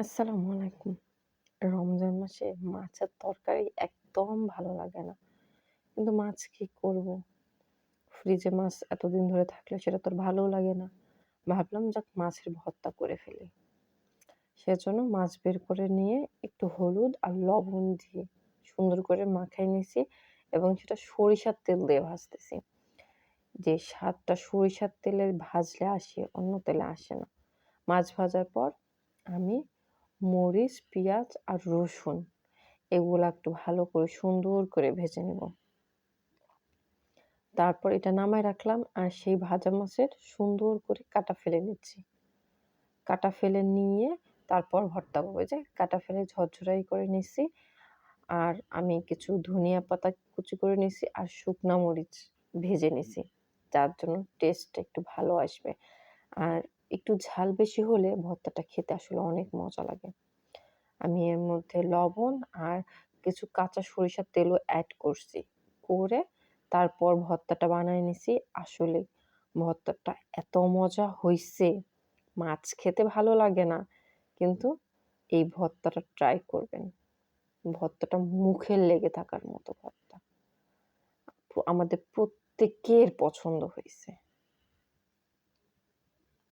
আসসালামু আলাইকুম। রমজান মাসে মাছের তরকারি একদম ভালো লাগে না। কিন্তু মাছ কি করব? ফ্রিজে মাছ এতদিন ধরে থাকলে সেটা তো আর ভালোও লাগে না। ভাবলাম যাক মাছের ভর্তা করে ফেলি। সেজন্য মাছ বের করে নিয়ে একটু হলুদ আর লবণ দিয়ে সুন্দর করে মাখায় নিছি এবং সেটা সরিষার তেল দিয়ে ভাজতেছি। যে স্বাদটা সরিষার তেলে ভাজলে আসে, অন্য তেলে আসে না। মাছ ভাজার পর আমি মরিচ, পেঁয়াজ আর রসুন এগুলা একটু ভালো করে সুন্দর করে ভেজে নেব। তারপর এটা নামায় রাখলাম আর সেই ভাজা মাছের সুন্দর করে কাটা ফেলে নিচ্ছি। কাটা ফেলে নিয়ে তারপর ভর্তা করব। এই যে কাটা ফেলে ঝরঝরাই করে নিচ্ছি। আর আমি কিছু ধনিয়া পাতা কুচি করে নিছি আর শুকনা মরিচ ভেজে নিছি। যার জন্য টেস্টটা একটু ভালো আসবে। আর একটু ঝাল বেশি হলে ভর্তাটা খেতে আসলে অনেক মজা লাগে। আমি এর মধ্যে লবণ আর কিছু কাঁচা সরিষার তেলও এড করছি। করে তারপর ভর্তাটা বানায় নিছি। আসলে ভর্তাটা এত মজা হইছে! মাছ খেতে ভালো লাগে না। কিন্তু এই ভর্তাটা ট্রাই করবেন। ভর্তাটা মুখে লেগে থাকার মতো ভর্তা। আমাদের প্রত্যেকের পছন্দ হইছে।